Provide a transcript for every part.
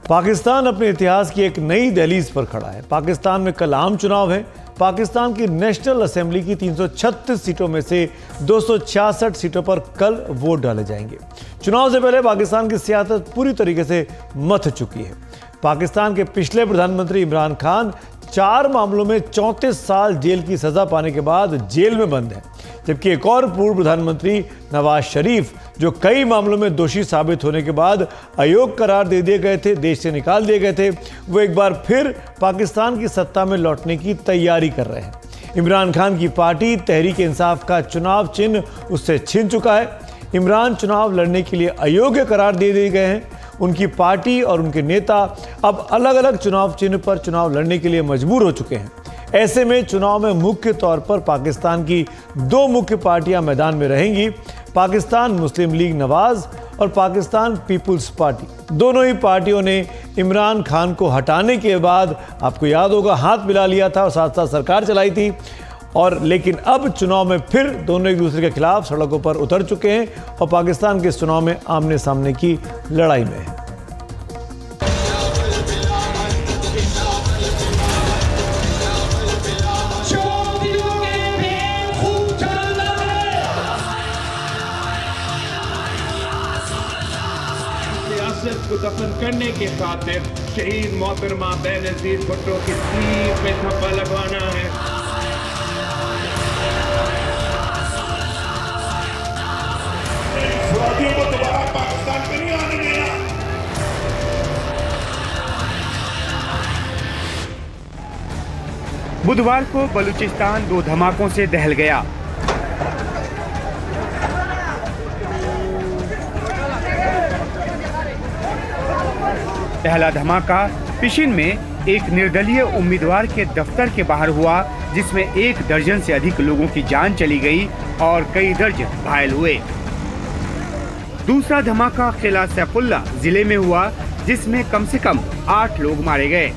पाकिस्तान अपने इतिहास की एक नई दहलीज पर खड़ा है। पाकिस्तान में कल आम चुनाव है। पाकिस्तान की नेशनल असेंबली की 336 सीटों में से 266 सीटों पर कल वोट डाले जाएंगे। चुनाव से पहले पाकिस्तान की सियासत पूरी तरीके से मथ चुकी है। पाकिस्तान के पिछले प्रधानमंत्री इमरान खान 4 मामलों में 34 साल जेल की सजा पाने के बाद जेल में बंद है, जबकि एक और पूर्व प्रधानमंत्री नवाज शरीफ, जो कई मामलों में दोषी साबित होने के बाद अयोग्य करार दे दिए गए थे, देश से निकाल दिए गए थे, वो एक बार फिर पाकिस्तान की सत्ता में लौटने की तैयारी कर रहे हैं। इमरान खान की पार्टी तहरीक इंसाफ का चुनाव चिन्ह उससे छिन चुका है। इमरान चुनाव लड़ने के लिए अयोग्य करार दे दिए गए हैं। उनकी पार्टी और उनके नेता अब अलग अलग चुनाव चिन्ह पर चुनाव लड़ने के लिए मजबूर हो चुके हैं। ऐसे में चुनाव में मुख्य तौर पर पाकिस्तान की 2 मुख्य पार्टियां मैदान में रहेंगी, पाकिस्तान मुस्लिम लीग नवाज और पाकिस्तान पीपुल्स पार्टी। दोनों ही पार्टियों ने इमरान खान को हटाने के बाद, आपको याद होगा, हाथ मिला लिया था और साथ साथ सरकार चलाई थी। और लेकिन अब चुनाव में फिर दोनों एक दूसरे के खिलाफ सड़कों पर उतर चुके हैं और पाकिस्तान के इस चुनाव में आमने सामने की लड़ाई में है। को दफन करने के खातिर शहीद मोहतरमा बेनजीर भुट्टो की पीठ में थप्पा लगवाना है। अपराधियों को दोबारा पाकिस्तान में नहीं आने देना। बुधवार को बलूचिस्तान 2 धमाकों से दहल गया। पहला धमाका पिशिन में एक निर्दलीय उम्मीदवार के दफ्तर के बाहर हुआ, जिसमें 1 दर्जन से अधिक लोगों की जान चली गई और कई दर्जन घायल हुए। दूसरा धमाका किला सैफुल्ला जिले में हुआ, जिसमें कम से कम 8 लोग मारे गए।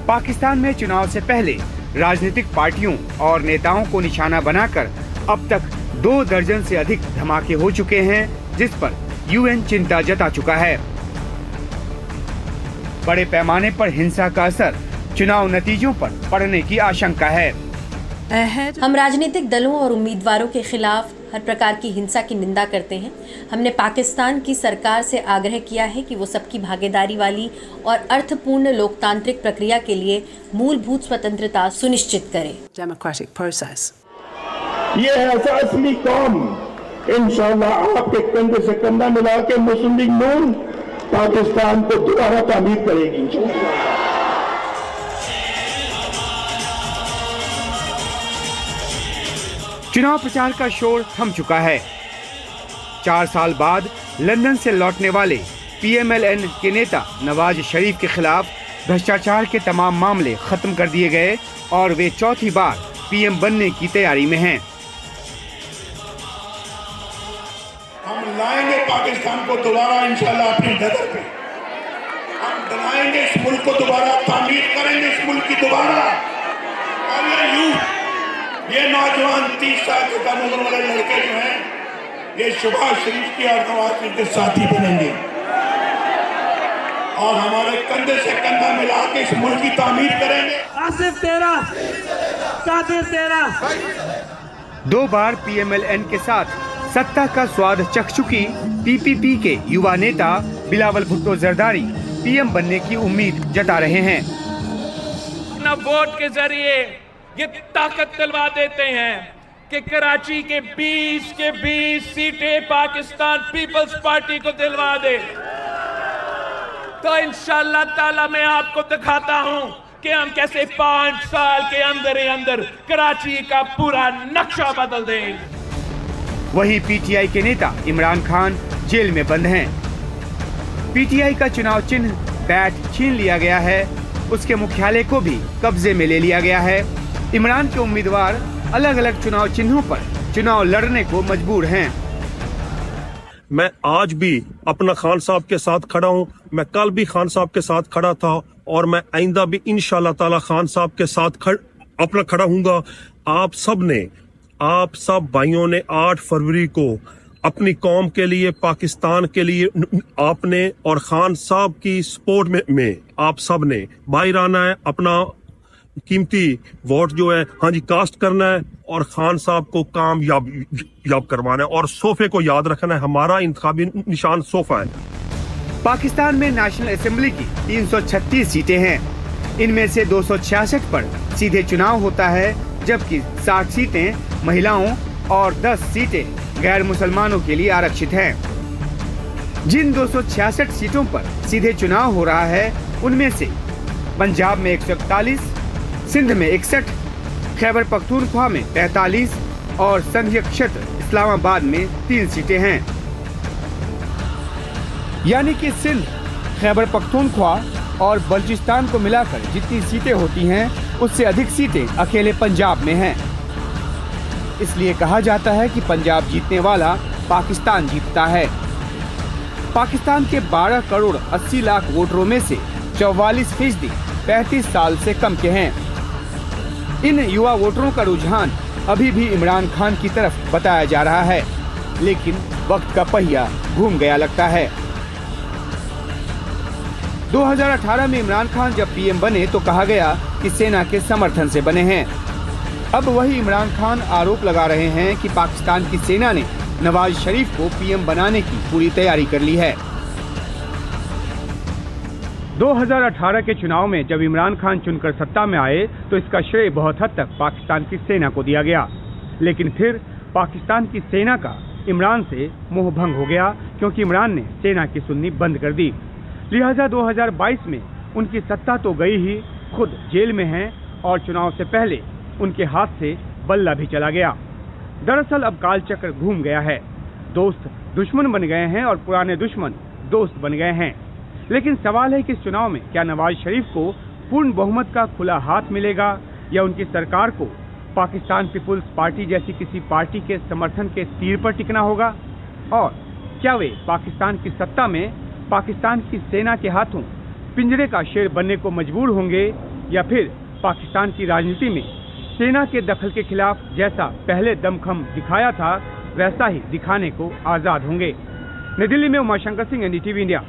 पाकिस्तान में चुनाव से पहले राजनीतिक पार्टियों और नेताओं को निशाना बनाकर अब तक 2 दर्जन से अधिक धमाके हो चुके हैं, जिस पर यूएन चिंता जता चुका है। बड़े पैमाने पर हिंसा का असर चुनाव नतीजों पर पड़ने की आशंका है। हम राजनीतिक दलों और उम्मीदवारों के खिलाफ हर प्रकार की हिंसा की निंदा करते हैं। हमने पाकिस्तान की सरकार से आग्रह किया है कि वो सबकी भागीदारी वाली और अर्थपूर्ण लोकतांत्रिक प्रक्रिया के लिए मूलभूत स्वतंत्रता सुनिश्चित करे। Democratic process. ये है असली कौम। इंशाअल्लाह आपके कंधे से कंधा मिला के मुस्लिम लीग नून पाकिस्तान को दोबारा तामीर करेगी। चुनाव प्रचार का शोर थम चुका है। 4 साल बाद लंदन से लौटने वाले PMLN के नेता नवाज शरीफ के खिलाफ भ्रष्टाचार के तमाम मामले खत्म कर दिए गए और वे चौथी बार PM बनने की तैयारी में हैं। हम लाएंगे पाकिस्तान को दोबारा इंशाल्लाह अपनी नजर पे। हम बनाएंगे इस मुल्क को दोबारा, तामीर करेंगे इस मुल्क की दोबारा। और ये नौजवान 30 साल के कम उम्र वाले लड़के जो हैं, ये शहबाज शरीफ की और नवाज शरीफ के साथी बनेंगे और हमारे कंधे से कंधा मिला के इस मुल्क की तामीर करेंगे। आसिफ तेरा, कादिर तेरा। 2 बार PMLN के साथ सत्ता का स्वाद चख चुकी PPP के युवा नेता बिलावल भुट्टो जरदारी PM बनने की उम्मीद जता रहे हैं। अपना वोट के जरिए ये ताकत दिलवा देते हैं कि कराची के 20 सीटें पाकिस्तान पीपल्स पार्टी को दिलवा दे, तो इंशाअल्लाह ताला मैं आपको दिखाता हूं कि हम कैसे 5 साल के अंदर ही अंदर कराची का पूरा नक्शा बदल देंगे। वहीं PTI के नेता इमरान खान जेल में बंद हैं। PTI का चुनाव चिन्ह बैट छीन लिया गया है, उसके मुख्यालय को भी कब्जे में ले लिया गया है। इमरान के उम्मीदवार अलग अलग चुनाव चिन्हों पर चुनाव लड़ने को मजबूर हैं। मैं आज भी अपना खान साहब के साथ खड़ा हूं। मैं कल भी खान साहब के साथ खड़ा था और मैं आइंदा भी इंशाअल्लाह ताला खान साहब के साथ अपना खड़ा हूंगा। आप सब भाइयों ने 8 फरवरी को अपनी कौम के लिए, पाकिस्तान के लिए आपने और खान साहब की सपोर्ट में आप सब ने बाहराना है, अपना कीमती वोट जो है हाँ जी कास्ट करना है और खान साहब को कामयाब करवाना है और सोफे को याद रखना है। हमारा इंतखाबी निशान सोफा है। पाकिस्तान में नेशनल असेंबली की 336 सीटें हैं। इनमें से 266 पर सीधे चुनाव होता है, जबकि 60 सीटें महिलाओं और 10 सीटें गैर मुसलमानों के लिए आरक्षित हैं। जिन 266 सीटों पर सीधे चुनाव हो रहा है, उनमें से पंजाब में 141, सिंध में 61, खैबर पख्तूनख्वा में 43 और संघीय क्षेत्र इस्लामाबाद में 3 सीटें हैं। यानी कि सिंध, खैबर पख्तूनख्वा और बलूचिस्तान को मिलाकर जितनी सीटें होती हैं, उससे अधिक सीटें अकेले पंजाब में हैं। इसलिए कहा जाता है कि पंजाब जीतने वाला पाकिस्तान जीतता है। पाकिस्तान के 12 करोड़ 80 लाख वोटरों में से 44% 35 साल से कम के हैं। इन युवा वोटरों का रुझान अभी भी इमरान खान की तरफ बताया जा रहा है, लेकिन वक्त का पहिया घूम गया लगता है। 2018 में इमरान खान जब पीएम बने तो कहा गया कि सेना के समर्थन से बने हैं। अब वही इमरान खान आरोप लगा रहे हैं कि पाकिस्तान की सेना ने नवाज शरीफ को पीएम बनाने की पूरी तैयारी कर ली है। 2018 के चुनाव में जब इमरान खान चुनकर सत्ता में आए तो इसका श्रेय बहुत हद तक पाकिस्तान की सेना को दिया गया, लेकिन फिर पाकिस्तान की सेना का इमरान से मोह भंग हो गया, क्योंकि इमरान ने सेना की सुननी बंद कर दी। लिहाजा 2022 में उनकी सत्ता तो गई ही, खुद जेल में हैं और चुनाव से पहले उनके हाथ से बल्ला भी चला गया। दरअसल अब कालचक्र घूम गया है। दोस्त दुश्मन बन गए हैं और पुराने दुश्मन दोस्त बन गए हैं। लेकिन सवाल है कि इस चुनाव में क्या नवाज शरीफ को पूर्ण बहुमत का खुला हाथ मिलेगा या उनकी सरकार को पाकिस्तान पीपुल्स पार्टी जैसी किसी पार्टी के समर्थन के तीर पर टिकना होगा? और क्या वे पाकिस्तान की सत्ता में पाकिस्तान की सेना के हाथों पिंजरे का शेर बनने को मजबूर होंगे, या फिर पाकिस्तान की राजनीति में सेना के दखल के खिलाफ जैसा पहले दमखम दिखाया था वैसा ही दिखाने को आजाद होंगे? नई दिल्ली में उमाशंकर सिंह, NDTV इंडिया।